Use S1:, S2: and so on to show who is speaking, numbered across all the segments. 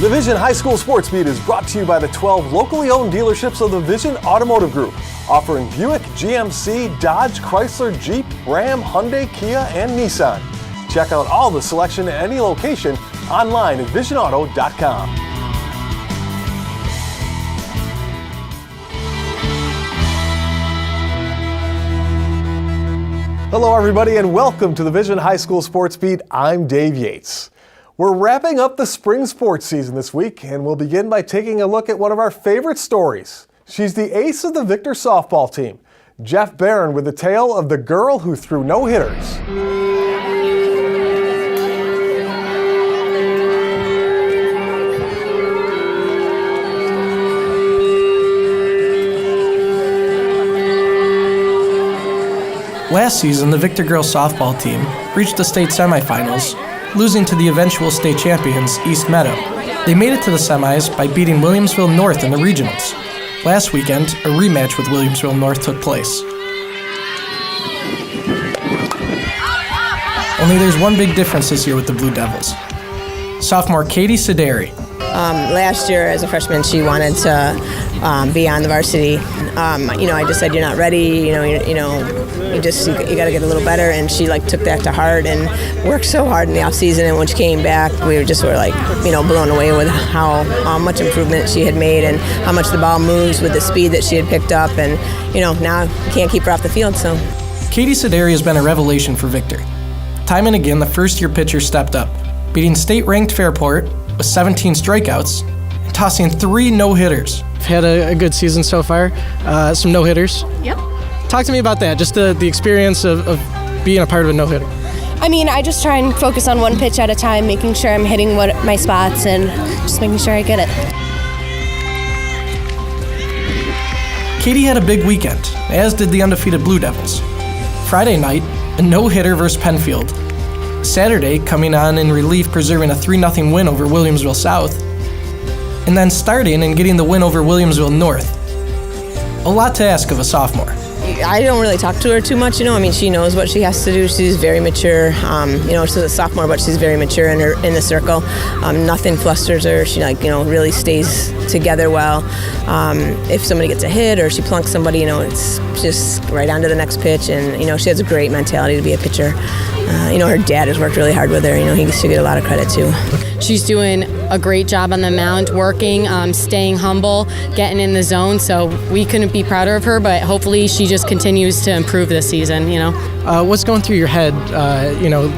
S1: The Vision High School Sports Beat is brought to you by the 12 locally owned dealerships of the Vision Automotive Group, offering Buick, GMC, Dodge, Chrysler, Jeep, Ram, Hyundai, Kia, and Nissan. Check out all the selection at any location online at visionauto.com. Hello everybody and welcome to the Vision High School Sports Beat. I'm Dave Yates. We're wrapping up the spring sports season this week, and we'll begin by taking a look at one of our favorite stories. She's the ace of the Victor softball team, Jeff Barron, with the tale of the girl who threw no-hitters.
S2: Last season, the Victor girls softball team reached the state semifinals, losing to the eventual state champions, East Meadow. They made it to the semis by beating Williamsville North in the regionals. Last weekend, a rematch with Williamsville North took place. Only there's one big difference this year with the Blue Devils. Sophomore Katie Sidare.
S3: Last year, as a freshman, she wanted to be on the varsity. I just said, "You're not ready. You got to get a little better." And she took that to heart and worked so hard in the off season. And when she came back, we were blown away with how much improvement she had made and how much the ball moves with the speed that she had picked up. And now we can't keep her off the field. So
S2: Katie Sidare has been a revelation for Victor. Time and again, the first-year pitcher stepped up, beating state-ranked Fairport with 17 strikeouts and tossing 3 no-hitters.
S4: I've had a good season so far. Some no-hitters.
S5: Yep.
S4: Talk to me about that, just the experience of being a part of a no-hitter.
S5: I just try and focus on one pitch at a time, making sure I'm hitting my spots and just making sure I get it.
S2: Katie had a big weekend, as did the undefeated Blue Devils. Friday night, a no-hitter versus Penfield. Saturday, coming on in relief, preserving a 3-0 win over Williamsville South. And then starting and getting the win over Williamsville North. A lot to ask of a sophomore.
S3: I don't really talk to her too much, she knows what she has to do. She's very mature, she's a sophomore, but she's very mature in the circle. Nothing flusters her. She really stays together well. If somebody gets a hit or she plunks somebody, it's just right on to the next pitch. And, she has a great mentality to be a pitcher. Her dad has worked really hard with her. He should get a lot of credit too.
S6: She's doing a great job on the mound, working, staying humble, getting in the zone. So we couldn't be prouder of her, but hopefully she just continues to improve this season,
S4: What's going through your head,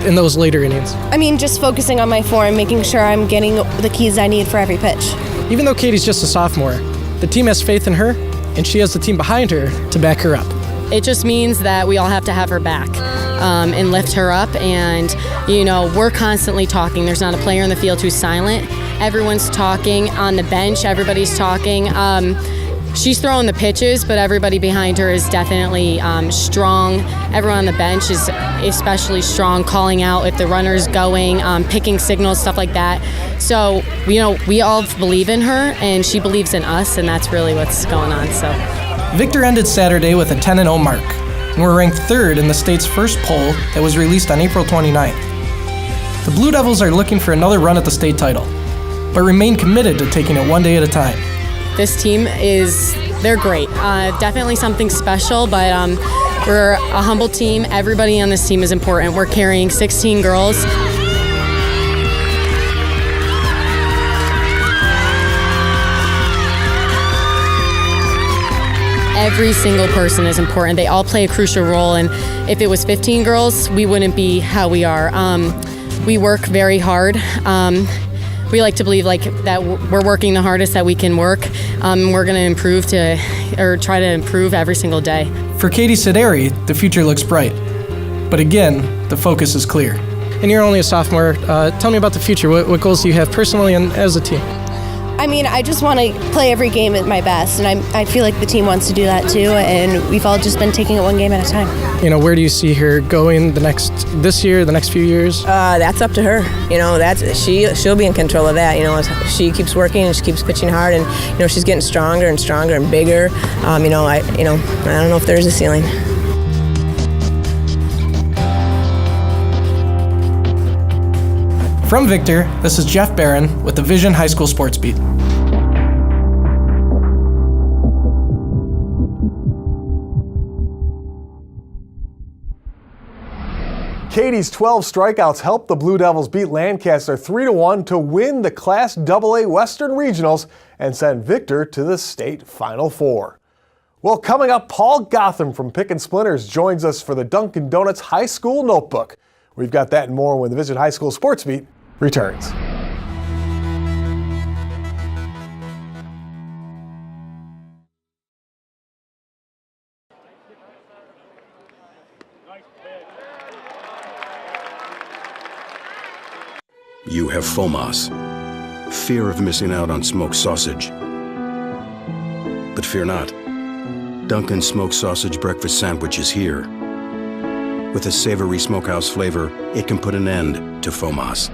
S4: in those later innings?
S5: Just focusing on my form, making sure I'm getting the keys I need for every pitch.
S4: Even though Katie's just a sophomore, the team has faith in her, and she has the team behind her to back her up.
S6: It just means that we all have to have her back and lift her up. And, we're constantly talking. There's not a player in the field who's silent. Everyone's talking on the bench. Everybody's talking. She's throwing the pitches, but everybody behind her is definitely strong. Everyone on the bench is especially strong, calling out if the runner's going, picking signals, stuff like that. So, we all believe in her, and she believes in us, and that's really what's going on. So,
S2: Victor ended Saturday with a 10-0 mark, and were ranked 3rd in the state's first poll that was released on April 29th. The Blue Devils are looking for another run at the state title, but remain committed to taking it one day at a time.
S6: This team they're great. Definitely something special, but we're a humble team. Everybody on this team is important. We're carrying 16 girls. Every single person is important. They all play a crucial role, and if it was 15 girls, we wouldn't be how we are. We work very hard. We like to believe that we're working the hardest that we can work. We're going to try to improve every single day.
S2: For Katie Sidare, the future looks bright. But again, the focus is clear.
S4: And you're only a sophomore. Tell me about the future. What goals do you have personally and as a team?
S5: I just want to play every game at my best, and I feel like the team wants to do that too, and we've all just been taking it one game at a time.
S4: Where do you see her going this year, the next few years?
S3: That's up to her. She'll be in control of that. She keeps working and she keeps pitching hard, and she's getting stronger and stronger and bigger. I don't know if there's a ceiling.
S2: From Victor, this is Jeff Barron with the Vision High School Sports Beat.
S1: Katie's 12 strikeouts helped the Blue Devils beat Lancaster 3-1 to win the Class AA Western Regionals and send Victor to the state Final Four. Well, coming up, Paul Gotham from Pickin' Splinters joins us for the Dunkin Donuts High School Notebook. We've got that and more when the Vision High School Sports Beat returns.
S7: You have FOMAS, fear of missing out on smoked sausage. But fear not. Dunkin' Smoked Sausage Breakfast Sandwich is here. With a savory smokehouse flavor, it can put an end to FOMAS.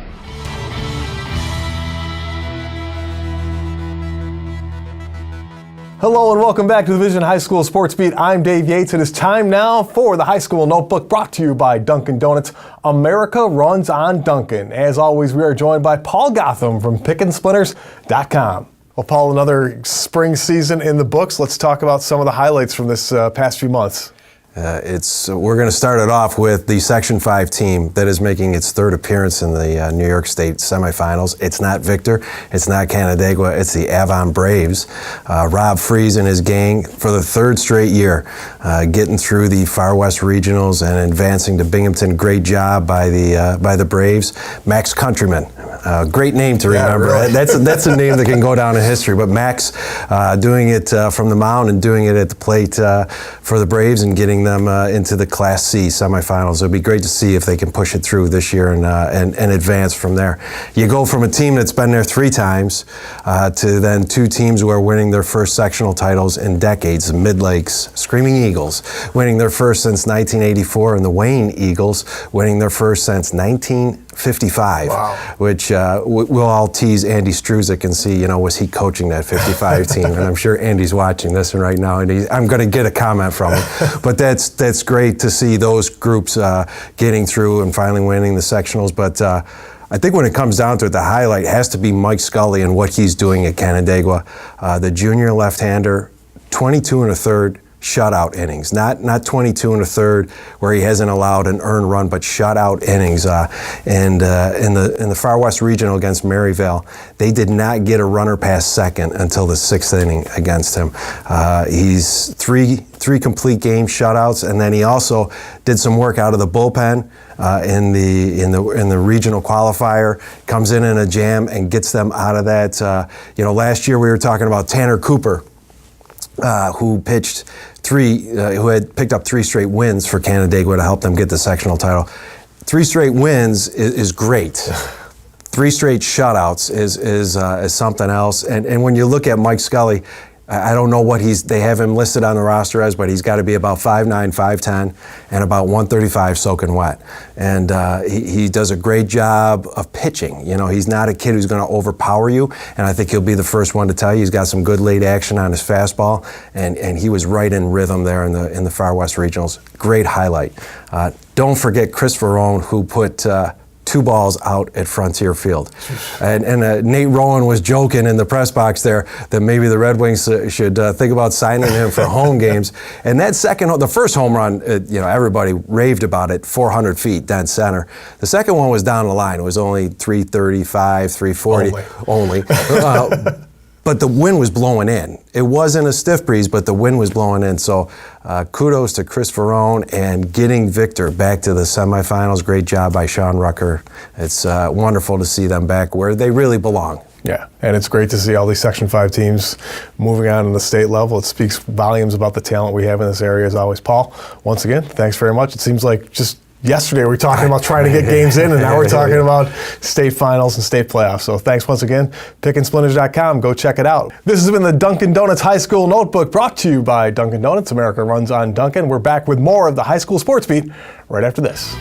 S1: Hello and welcome back to the Vision High School Sports Beat. I'm Dave Yates. It is time now for the High School Notebook, brought to you by Dunkin Donuts. America runs on Dunkin'. As always, we are joined by Paul Gotham from PickinSplinters.com. Well, Paul, another spring season in the books. Let's talk about some of the highlights from this past few months.
S8: We're going to start it off with the Section 5 team that is making its third appearance in the New York State semifinals. It's not Victor, it's not Canandaigua, it's the Avon Braves. Rob Freese and his gang for the third straight year getting through the Far West Regionals and advancing to Binghamton. Great job by the Braves. Max Countryman, great name to remember.
S1: Yeah, really.
S8: That's a name that can go down in history, but Max doing it from the mound and doing it at the plate for the Braves and getting them into the Class C semifinals. It'll be great to see if they can push it through this year and advance from there. You go from a team that's been there 3 times to then 2 teams who are winning their first sectional titles in decades. The Mid-Lakes Screaming Eagles winning their first since 1984, and the Wayne Eagles winning their first since 1955.
S1: Wow.
S8: Which we'll all tease Andy Struzik and see, was he coaching that 55 team? And I'm sure Andy's watching this right now, and I'm going to get a comment from him. But that's great to see those groups getting through and finally winning the sectionals. But I think when it comes down to it, the highlight has to be Mike Scully and what he's doing at Canandaigua. The junior left-hander, 22 1/3 shutout innings, not 22 1/3 where he hasn't allowed an earned run, but shutout innings. And in the Far West Regional against Maryvale, they did not get a runner past second until the 6th inning against him. He's three complete game shutouts, and then he also did some work out of the bullpen in the regional qualifier. Comes in a jam and gets them out of that. Last year we were talking about Tanner Cooper, who had picked up 3 straight wins for Canandaigua to help them get the sectional title. 3 straight wins is great. 3 straight shutouts is something else. And when you look at Mike Scully, I don't know what they have him listed on the roster as, but he's got to be about 5'9", 5'10", and about 135 soaking wet. And he does a great job of pitching. He's not a kid who's going to overpower you, and I think he'll be the first one to tell you he's got some good late action on his fastball, and he was right in rhythm there in the Far West Regionals. Great highlight. Don't forget Chris Verone, who put 2 balls out at Frontier Field. And Nate Rowan was joking in the press box there that maybe the Red Wings should think about signing him for home games. And that the first home run, everybody raved about it, 400 feet dead center. The second one was down the line. It was only 335, 340 only. But the wind was blowing in. It wasn't a stiff breeze, but the wind was blowing in. So kudos to Chris Verone and getting Victor back to the semifinals. Great job by Sean Rucker. It's wonderful to see them back where they really belong.
S1: Yeah, and it's great to see all these Section 5 teams moving on to the state level. It speaks volumes about the talent we have in this area as always. Paul, once again, thanks very much. It seems like just yesterday we were talking about trying to get games in, and now we're talking about state finals and state playoffs. So thanks once again. PickinSplinters.com. Go check it out. This has been the Dunkin Donuts High School Notebook, brought to you by Dunkin Donuts. America runs on Dunkin'. We're back with more of the High School Sports Beat right after this.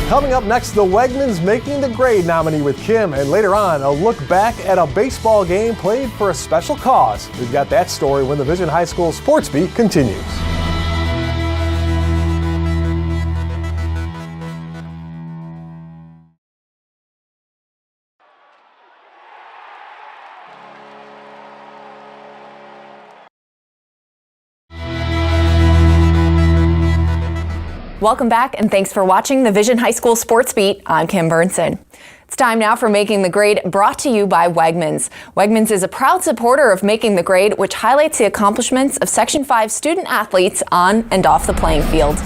S1: Coming up next, the Wegmans Making the Grade nominee with Kim, and later on, a look back at a baseball game played for a special cause. We've got that story when the Vision High School Sports Beat continues.
S9: Welcome back, and thanks for watching the Vision High School Sports Beat. I'm Kim Burnson. It's time now for Making the Grade, brought to you by Wegmans. Wegmans is a proud supporter of Making the Grade, which highlights the accomplishments of Section 5 student athletes on and off the playing field.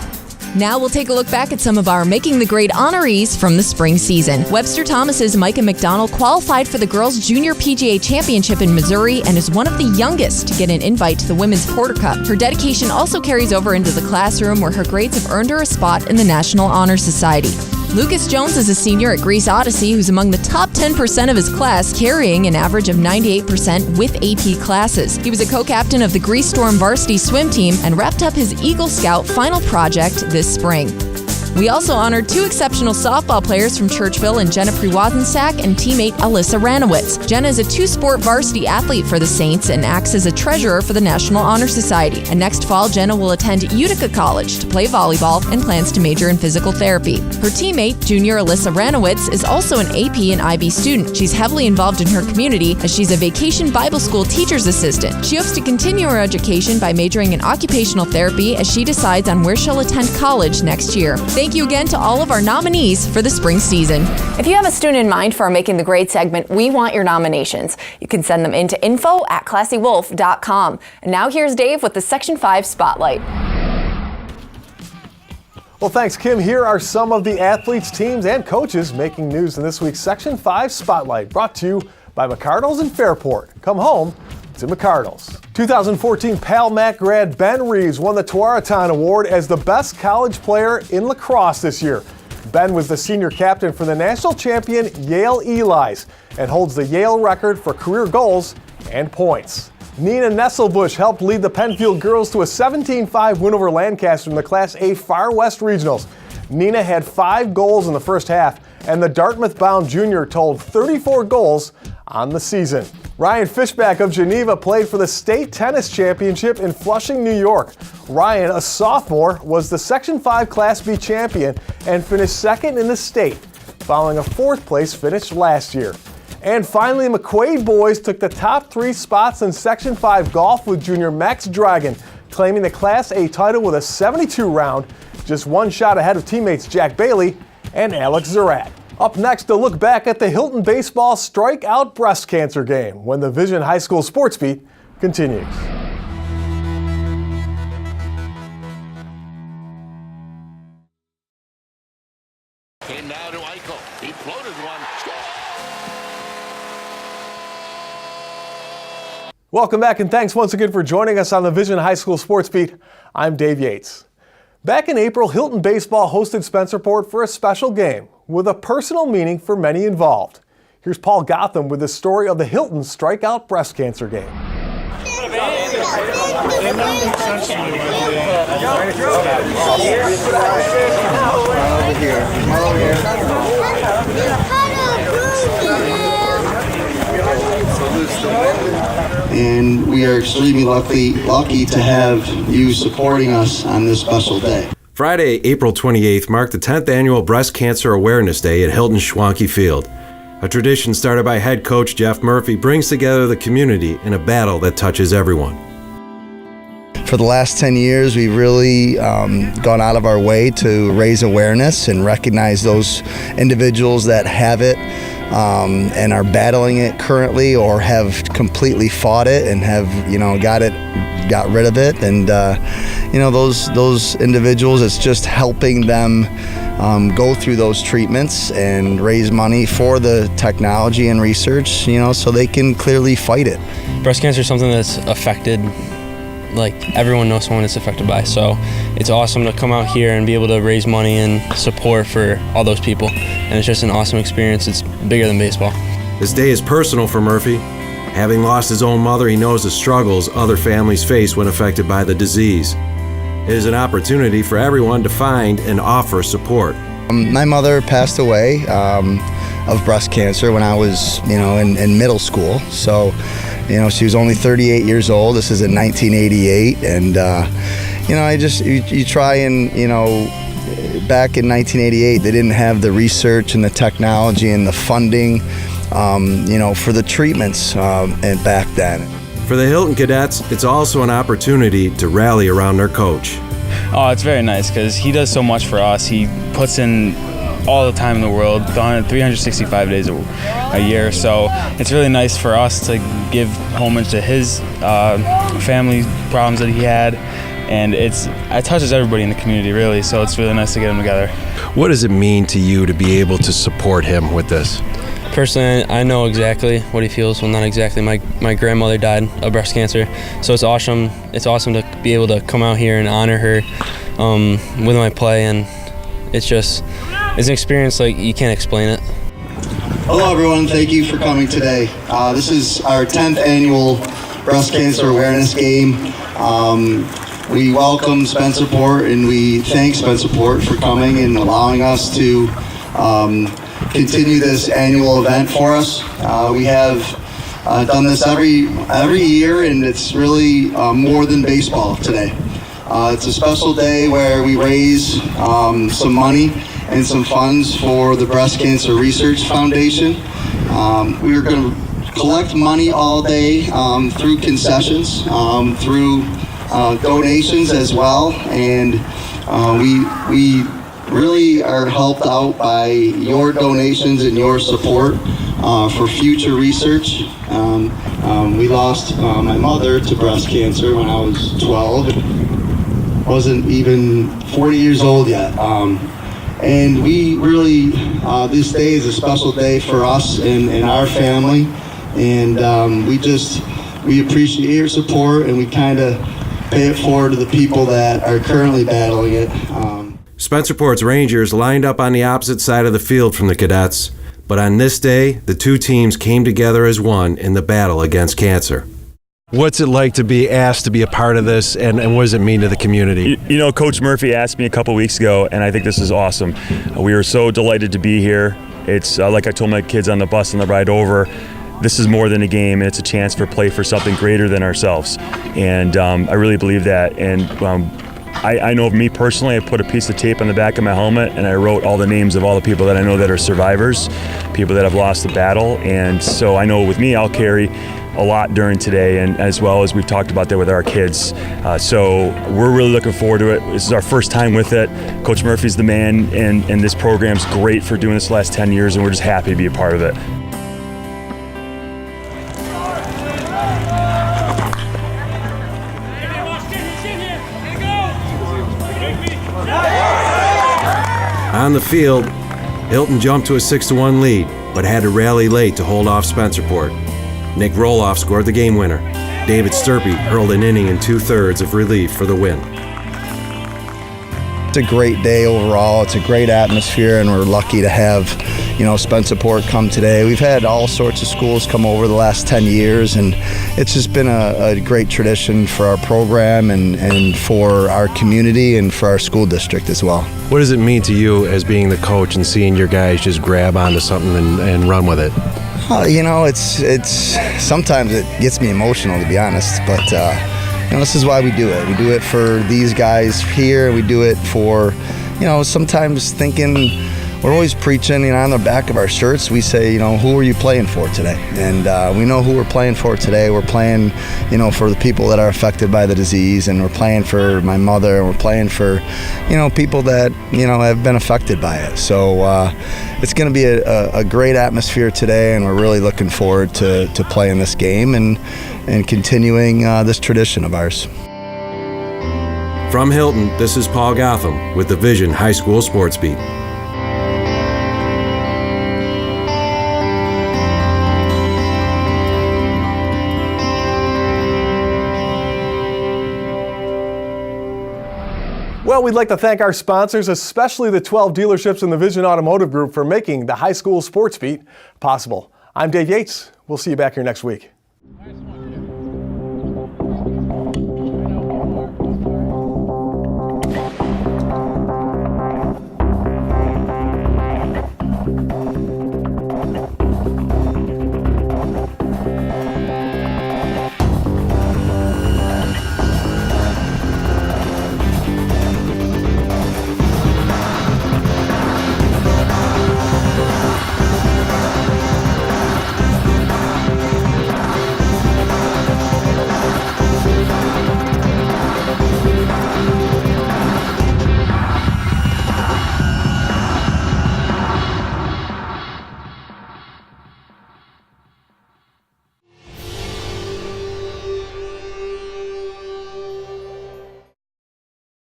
S10: Now we'll take a look back at some of our Making the Grade honorees from the spring season. Webster Thomas's Micah McDonald qualified for the Girls Junior PGA Championship in Missouri and is one of the youngest to get an invite to the Women's Porter Cup. Her dedication also carries over into the classroom, where her grades have earned her a spot in the National Honor Society. Lucas Jones is a senior at Greece Odyssey who's among the top 10% of his class, carrying an average of 98% with AP classes. He was a co-captain of the Greece Storm varsity swim team and wrapped up his Eagle Scout final project this spring. We also honored 2 exceptional softball players from Churchville and Jenna Prewazensack and teammate Alyssa Ranowitz. Jenna is a 2-sport varsity athlete for the Saints and acts as a treasurer for the National Honor Society. And next fall, Jenna will attend Utica College to play volleyball and plans to major in physical therapy. Her teammate, junior Alyssa Ranowitz, is also an AP and IB student. She's heavily involved in her community as she's a vacation Bible school teacher's assistant. She hopes to continue her education by majoring in occupational therapy as she decides on where she'll attend college next year. Thank you again to all of our nominees for the spring season.
S9: If you have a student in mind for our Making the Grade segment, we want your nominations. You can send them in to info@classywolf.com. And now here's Dave with the Section 5 Spotlight.
S1: Well, thanks, Kim. Here are some of the athletes, teams, and coaches making news in this week's Section 5 Spotlight, brought to you by McCardles in Fairport. Come home to McCardles. 2014 Pal Mac grad Ben Reeves won the Tewaaraton Award as the best college player in lacrosse this year. Ben was the senior captain for the national champion Yale Elis and holds the Yale record for career goals and points. Nina Nesselbush helped lead the Penfield girls to a 17-5 win over Lancaster in the Class A Far West Regionals. Nina had 5 goals in the first half, and the Dartmouth-bound junior totaled 34 goals on the season. Ryan Fishback of Geneva played for the state tennis championship in Flushing, New York. Ryan, a sophomore, was the Section 5 Class B champion and finished second in the state, following a 4th place finish last year. And finally, McQuaid boys took the top 3 spots in Section 5 golf with junior Max Dragon, claiming the Class A title with a 72 round, just 1 shot ahead of teammates Jack Bailey and Alex Zarat. Up next, a look back at the Hilton baseball strikeout breast cancer game when the Vision High School Sports Beat continues.
S11: Came now to Eichel. He floated one.
S1: Welcome back, and thanks once again for joining us on the Vision High School Sports Beat. I'm Dave Yates. Back in April, Hilton baseball hosted Spencerport for a special game with a personal meaning for many involved. Here's Paul Gotham with the story of the Hilton strikeout breast cancer game.
S12: And we are extremely lucky to have you supporting us on this special day.
S8: Friday, April 28th marked the 10th annual Breast Cancer Awareness Day at Hilton Schwanke Field. A tradition started by head coach Jeff Murphy brings together the community in a battle that touches everyone.
S12: For the last 10 years, we've really gone out of our way to raise awareness and recognize those individuals that have it and are battling it currently or have completely fought it and have, got rid of it. And, those individuals, it's just helping them go through those treatments and raise money for the technology and research, so they can clearly fight it.
S13: Breast cancer is something that's affected, like everyone knows someone it's affected by, so it's awesome to come out here and be able to raise money and support for all those people, and it's just an awesome experience. It's bigger than baseball.
S8: This day is personal for Murphy. Having lost his own mother, he knows the struggles other families face when affected by the disease. It is an opportunity for everyone to find and offer support.
S12: My mother passed away of breast cancer when I was, in middle school. So, she was only 38 years old. This is in 1988, and you try and back in 1988, they didn't have the research and the technology and the funding, for the treatments and back then.
S8: For the Hilton cadets, it's also an opportunity to rally around their coach.
S14: Oh, it's very nice because he does so much for us. He puts in all the time in the world, 365 days a year. So it's really nice for us to give homage to his family problems that he had. And it touches everybody in the community, really, so it's really nice to get them together.
S8: What does it mean to you to be able to support him with this?
S13: Personally, I know exactly what he feels. Well, not exactly. My grandmother died of breast cancer, so it's awesome. It's awesome to be able to come out here and honor her with my play, and it's an experience like you can't explain it.
S12: Hello, everyone. Thank you for coming today. This is our 10th annual breast cancer awareness game. We welcome Spencerport, and we thank Spencerport for coming and allowing us to continue this annual event for us. We have done this every year, and it's really more than baseball today. It's a special day where we raise some money and some funds for the Breast Cancer Research Foundation. We are going to collect money all day through concessions, through donations as well, and we really are helped out by your donations and your support for future research. We lost my mother to breast cancer when I was 12. I wasn't even 40 years old yet. And we really, this day is a special day for us and our family. And we appreciate your support, and we kind of pay it forward to the people that are currently battling it.
S8: Spencerport's Rangers lined up on the opposite side of the field from the Cadets, but on this day, the two teams came together as one in the battle against cancer. What's it like to be asked to be a part of this, and what does it mean to the community?
S15: You know, Coach Murphy asked me a couple weeks ago, and I think this is awesome. We were so delighted to be here. It's like I told my kids on the bus on the ride over, this is more than a game, and it's a chance for play for something greater than ourselves. And I really believe that. And I know of me personally, I put a piece of tape on the back of my helmet, and I wrote all the names of all the people that I know that are survivors, people that have lost the battle. And so I know with me, I'll carry a lot during today, and as well as we've talked about that with our kids. So we're really looking forward to it. This is our first time with it. Coach Murphy's the man, and this program's great for doing this the last 10 years, and we're just happy to be a part of it.
S8: On the field, Hilton jumped to a 6-1 lead, but had to rally late to hold off Spencerport. Nick Roloff scored the game winner. David Sturpey hurled an inning and 2/3 of relief for the win.
S12: It's a great day overall. It's a great atmosphere, and we're lucky to have, Spencerport come today. We've had all sorts of schools come over the last 10 years, and it's just been a great tradition for our program and for our community and for our school district as well.
S8: What does it mean to you as being the coach and seeing your guys just grab onto something and run with it?
S12: It's sometimes it gets me emotional, to be honest, but this is why we do it. We do it for these guys here. We do it for, sometimes thinking, we're always preaching, on the back of our shirts, we say, who are you playing for today? And we know who we're playing for today. We're playing, for the people that are affected by the disease, and we're playing for my mother, and we're playing for, people that, have been affected by it. So it's going to be a great atmosphere today, and we're really looking forward to playing this game and continuing this tradition of ours.
S8: From Hilton, this is Paul Gotham with the Vision High School Sports Beat.
S1: Well, we'd like to thank our sponsors, especially the 12 dealerships in the Vision Automotive Group, for making the High School Sports Beat possible. I'm Dave Yates. We'll see you back here next week.